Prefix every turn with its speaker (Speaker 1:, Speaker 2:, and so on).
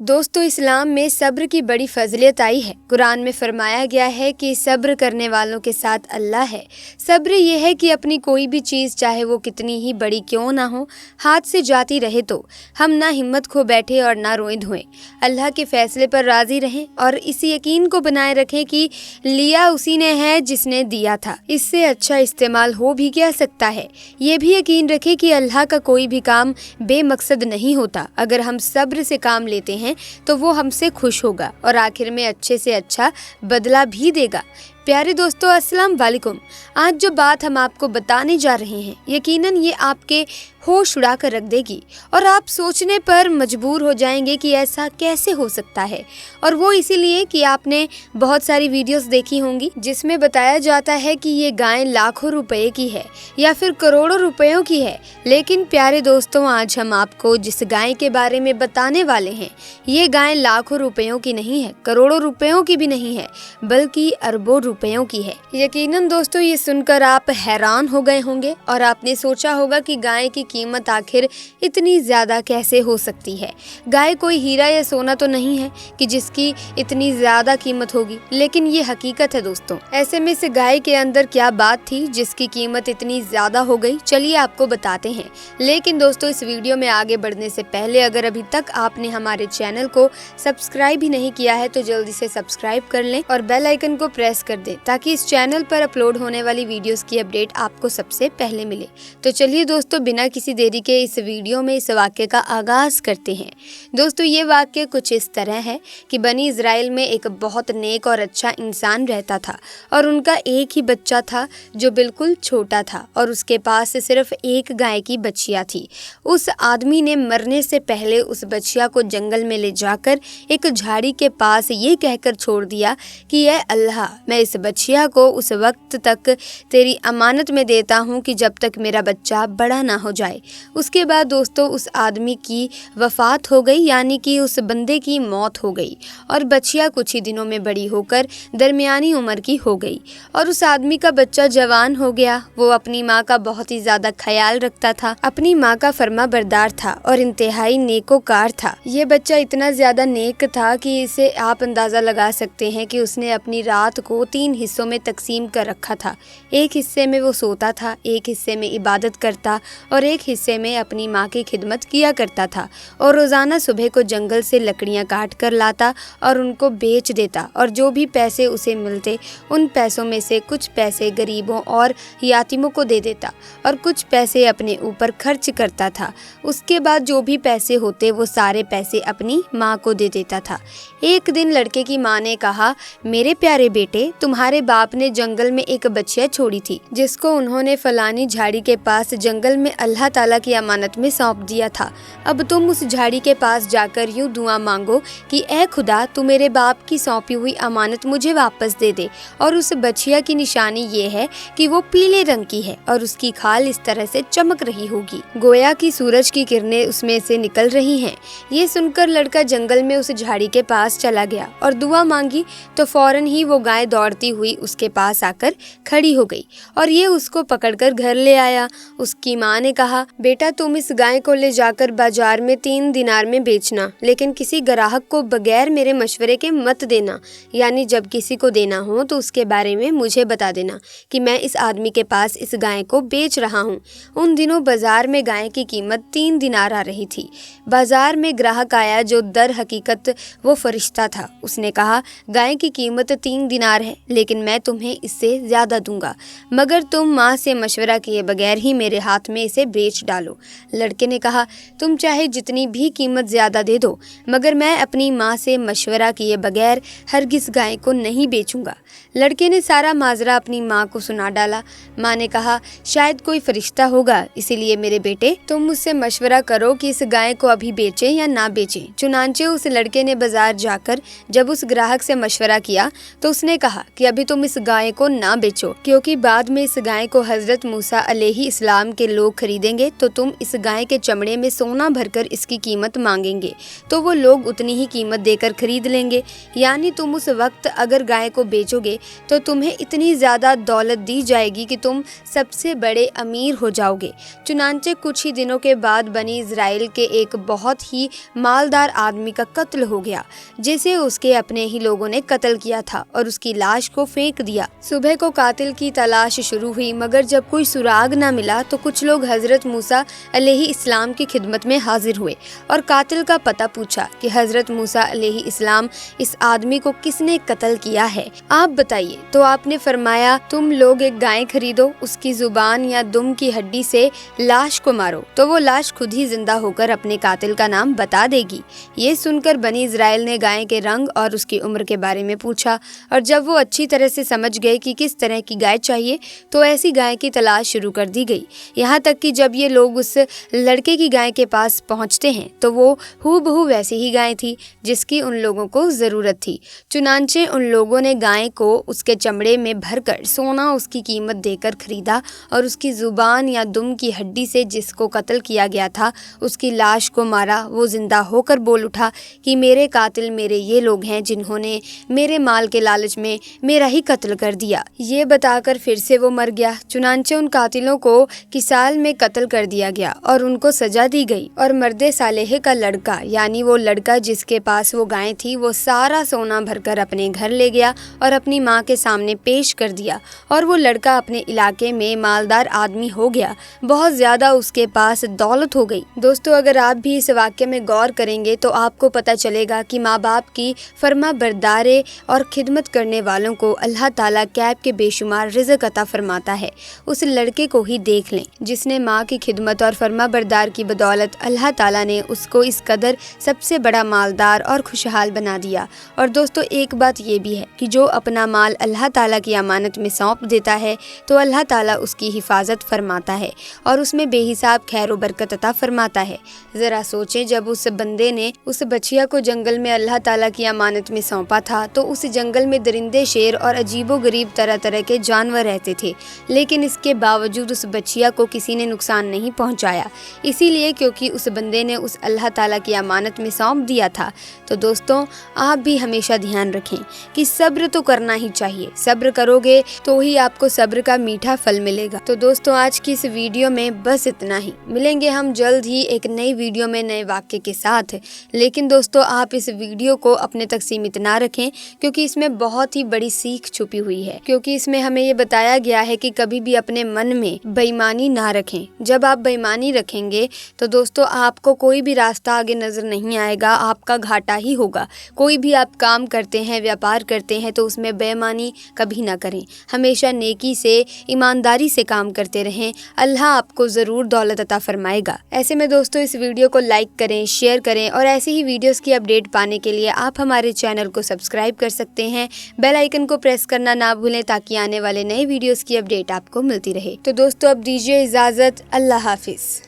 Speaker 1: दोस्तों, इस्लाम में सब्र की बड़ी फजीलत आई है। कुरान में फरमाया गया है कि सब्र करने वालों के साथ अल्लाह है। सब्र ये है कि अपनी कोई भी चीज़, चाहे वो कितनी ही बड़ी क्यों ना हो, हाथ से जाती रहे तो हम ना हिम्मत खो बैठे और ना रोएं धोएं। अल्लाह के फैसले पर राज़ी रहें और इस यकीन को बनाए रखें कि लिया उसी ने है जिसने दिया था, इससे अच्छा इस्तेमाल हो भी क्या सकता है। ये भी यकीन रखें कि अल्लाह का कोई भी काम बेमकसद नहीं होता। अगर हम सब्र से काम लेते हैं तो वो हमसे खुश होगा और आखिर में अच्छे से अच्छा बदला भी देगा। प्यारे दोस्तों, अस्सलाम वालेकुम। आज जो बात हम आपको बताने जा रहे हैं, यकीनन ये आपके होश उड़ा कर रख देगी और आप सोचने पर मजबूर हो जाएंगे कि ऐसा कैसे हो सकता है। और वो इसीलिए कि आपने बहुत सारी वीडियोस देखी होंगी जिसमें बताया जाता है कि ये गाय लाखों रुपए की है या फिर करोड़ों रुपयों की है। लेकिन प्यारे दोस्तों, आज हम आपको जिस गाय के बारे में बताने वाले हैं, ये गाय लाखों रुपयों की नहीं है, करोड़ों रुपयों की भी नहीं है, बल्कि अरबों रुपयों की है। यकीनन दोस्तों, ये सुनकर आप हैरान हो गए होंगे और आपने सोचा होगा कि गाय की कीमत आखिर इतनी ज्यादा कैसे हो सकती है। गाय कोई हीरा या सोना तो नहीं है कि जिसकी इतनी ज्यादा कीमत होगी, लेकिन ये हकीकत है दोस्तों। ऐसे में से गाय के अंदर क्या बात थी जिसकी कीमत इतनी ज्यादा हो गई, चलिए आपको बताते हैं। लेकिन दोस्तों, इस वीडियो में आगे बढ़ने से पहले अगर अभी तक आपने हमारे चैनल को सब्सक्राइब ही नहीं किया है तो जल्दी से सब्सक्राइब कर लें और बेल आइकन को प्रेस कर दें ताकि इस चैनल पर अपलोड होने वाली वीडियोस की अपडेट आपको सबसे पहले मिले। तो चलिए दोस्तों, बिना किसी देरी के इस वीडियो में इस वाक्य का आगाज करते हैं। दोस्तों, ये वाक्य कुछ इस तरह है कि बनी इजराइल में एक बहुत नेक और अच्छा इंसान रहता था और उनका एक ही बच्चा था जो बिल्कुल छोटा था और उसके पास सिर्फ एक गाय की बछिया थी। उस आदमी ने मरने से पहले उस बछिया को जंगल में ले जाकर एक झाड़ी के पास ये कहकर छोड़ दिया कि यह अल्लाह, मैं इस बछिया को उस वक्त तक तेरी अमानत में देता हूँ कि जब तक मेरा बच्चा बड़ा ना हो जाए। उसके बाद दोस्तों, उस आदमी की वफात हो गई, यानी कि उस बंदे की मौत हो गई और बछिया कुछ ही दिनों में बड़ी होकर दरमियानी उम्र की हो गई और उस आदमी का बच्चा जवान हो गया। वो अपनी माँ का बहुत ही ज्यादा ख्याल रखता था, अपनी माँ का फर्मा बरदार था और इंतहाई नेकोकार था। ये बच्चा इतना ज्यादा नेक था कि इसे आप अंदाजा लगा सकते हैं कि उसने अपनी रात को 3 हिस्सों में तकसीम कर रखा था। एक हिस्से में वो सोता था, एक हिस्से में इबादत करता और एक हिस्से में अपनी माँ की खिदमत किया करता था और रोजाना सुबह को जंगल से लकड़ियाँ काट कर लाता और उनको बेच देता और जो भी पैसे उसे मिलते उन पैसों में से कुछ पैसे गरीबों और यातीमों को दे देता और कुछ पैसे अपने ऊपर खर्च करता था। उसके बाद जो भी पैसे होते वो सारे पैसे अपनी माँ को दे देता था। एक दिन लड़के की माँ ने कहा, मेरे प्यारे बेटे, तुम्हारे बाप ने जंगल में एक बछिया छोड़ी थी जिसको उन्होंने फलानी झाड़ी के पास जंगल में अल्लाह ताला की अमानत में सौंप दिया था। अब तुम उस झाड़ी के पास जाकर यूं दुआ मांगो कि ऐ खुदा, तू मेरे बाप की सौंपी हुई अमानत मुझे वापस दे दे। और उस बछिया की निशानी ये है कि वो पीले रंग की है और उसकी खाल इस तरह से चमक रही होगी, गोया कि सूरज की किरणें उसमें से निकल रही हैं। ये सुनकर लड़का जंगल में उस झाड़ी के पास चला गया और दुआ मांगी तो फौरन ही वो गाय दौड़ती हुई उसके पास आकर खड़ी हो गई और ये उसको पकड़कर घर ले आया। उसकी माँ ने कहा, बेटा, तुम इस गाय को ले जाकर बाजार में 3 दिनार में बेचना, लेकिन किसी ग्राहक को बगैर मेरे मशवरे के मत देना। यानी जब किसी को देना हो तो उसके बारे में मुझे बता देना कि मैं इस आदमी के पास इस गाय को बेच रहा हूँ। उन दिनों बाजार में गाय की कीमत 3 दिनार आ रही थी। बाजार में ग्राहक आया जो दर हकीकत वो फरिश्ता था। उसने कहा, गाय की कीमत 3 दिनार है, लेकिन मैं तुम्हें इससे ज्यादा दूंगा मगर तुम माँ से मशवरा किए बगैर ही मेरे हाथ में इसे बेच डालो। लड़के ने कहा, तुम चाहे जितनी भी कीमत ज्यादा दे दो, मगर मैं अपनी माँ से मशवरा किए बगैर हरगिज गाय को नहीं बेचूंगा। लड़के ने सारा माजरा अपनी माँ को सुना डाला। माँ ने कहा, शायद कोई फरिश्ता होगा, इसीलिए मेरे बेटे तुम मुझसे मशवरा करो कि इस गाय को अभी बेचें या ना बेचें। चुनांचे उस लड़के ने बाजार जाकर जब उस ग्राहक से मशवरा किया तो उसने कहा कि अभी तुम इस गाय को ना बेचो, क्योंकि बाद में इस गाय को हजरत मूसा अलैहि इस्लाम के लोग खरीदेंगे तो तुम इस गाय के चमड़े में सोना भरकर इसकी कीमत मांगेंगे तो वो लोग उतनी ही कीमत देकर खरीद लेंगे। यानी तुम उस वक्त अगर गाय को बेचोगे तो तुम्हें इतनी ज़्यादा दौलत दी जाएगी कि तुम सबसे बड़े अमीर हो जाओगे। चुनांचे कुछ ही दिनों के बाद बनी इज़राइल के एक बहुत ही मालदार आदमी का कत्ल हो गया, जिसे उसके अपने ही लोगों ने कत्ल किया था और उसकी लाश को फेंक दिया। सुबह को कातिल की तलाश शुरू हुई, मगर जब कोई सुराग ना मिला तो कुछ लोग हजरत मूसा अलैहि इस्लाम की खिदमत में हाजिर हुए और कातिल का पता पूछा कि हजरत मूसा अलैहि इस्लाम, इस आदमी को किसने कत्ल किया है, आप बताइए। तो आपने फरमाया, तुम लोग एक गाय खरीदो, उसकी जुबान या दुम की हड्डी से लाश को मारो तो वो लाश खुद ही जिंदा होकर अपने कातिल का नाम बता देगी। ये सुनकर बनी इज़राइल ने गाय के रंग और उसकी उम्र के बारे में पूछा, और जब वो अच्छी तरह से समझ गए कि किस तरह की गाय चाहिए तो ऐसी गाय की तलाश शुरू कर दी गई। यहाँ तक कि जब ये लोग उस लड़के की गाय के पास पहुँचते हैं तो वो हूबहू वैसी ही गाय थी जिसकी उन लोगों को ज़रूरत थी। चुनांचे उन लोगों ने गाय को उसके चमड़े में भरकर सोना उसकी कीमत देकर खरीदा और उसकी ज़ुबान या दुम की हड्डी से जिसको कत्ल किया गया था उसकी लाश को मारा। वो जिंदा होकर बोल उठा कि मेरे कातिल मेरे ये लोग हैं जिन्होंने मेरे माल के लालच में मेरा ही कत्ल कर दिया। ये बताकर फिर से वो मर गया। चुनांचे उन कातिलों को किसाल में कत्ल कर दिया गया और उनको सजा दी गई, और मर्दे सालेह का लड़का यानी वो लड़का जिसके पास वो गाय थी वो सारा सोना भरकर अपने घर ले गया और अपनी माँ के सामने पेश कर दिया, और वो लड़का अपने इलाके में मालदार आदमी हो गया, बहुत ज़्यादा उसके पास दौलत हो गई। दोस्तों, अगर आप भी इस वाक्य में गौर करेंगे तो आपको पता चलेगा कि माँ बाप की फर्मा बरदारे और खिदमत करने वालों को अल्लाह ताला कैब के बेशुमार रिज़्क़ अता फरमाता है। उस लड़के को ही देख लें जिसने माँ की खिदमत और फर्मा बरदार की बदौलत अल्लाह ताला ने उसको इस कदर सबसे बड़ा मालदार और खुशहाल बना दिया। और दोस्तों, एक बात ये भी है कि जो अपना माल अल्लाह ताला की अमानत में सौंप देता है तो अल्लाह ताला उसकी हिफाजत फरमाता है और उसमें बेहिसाब खैर व बरकत अता फरमाता है। ज़रा सोचें, जब उस बंदे ने उस बच्चिया को जंगल में अल्लाह ताला की अमानत में सौंपा था तो उस जंगल में दरिंदे, शेर और अजीबो गरीब तरह तरह के जानवर रहते थे, लेकिन इसके बावजूद उस बच्चिया को किसी ने नुकसान नहीं पहुंचाया, इसीलिए क्योंकि उस बंदे ने उस अल्लाह ताला की अमानत में सौंप दिया था। तो दोस्तों, आप भी हमेशा ध्यान रखें कि सब्र तो करना ही चाहिए, सब्र करोगे तो ही आपको सब्र का मीठा फल मिलेगा। तो दोस्तों, आज की इस वीडियो में बस इतना ही। मिलेंगे हम जल्द ही एक नई वीडियो में नए वाक्य के साथ। लेकिन दोस्तों, आप इस वीडियो को अपने तक सीमित ना रखें क्योंकि इसमें बहुत ही बड़ी सीख छुपी हुई है, क्योंकि इसमें हमें ये बताया गया है कि कभी भी अपने मन में बेईमानी ना रखें। जब आप बेईमानी रखेंगे तो दोस्तों आपको कोई भी रास्ता आगे नजर नहीं आएगा, आपका घाटा ही होगा। कोई भी आप काम करते हैं, व्यापार करते हैं तो उसमें बेईमानी कभी ना करें, हमेशा नेकी से, ईमानदारी से काम करते रहें, अल्लाह आपको ज़रूर दौलत अता फरमाएगा। ऐसे में दोस्तों, इस वीडियो को लाइक करें, शेयर करें और ऐसे ही वीडियोस की अपडेट पाने के लिए आप हमारे चैनल को सब्सक्राइब कर सकते हैं। बेल आइकन को प्रेस करना ना भूलें ताकि आने वाले नए वीडियोस की अपडेट आपको मिलती रहे। तो दोस्तों, अब दीजिए इजाज़त। अल्लाह हाफिज़।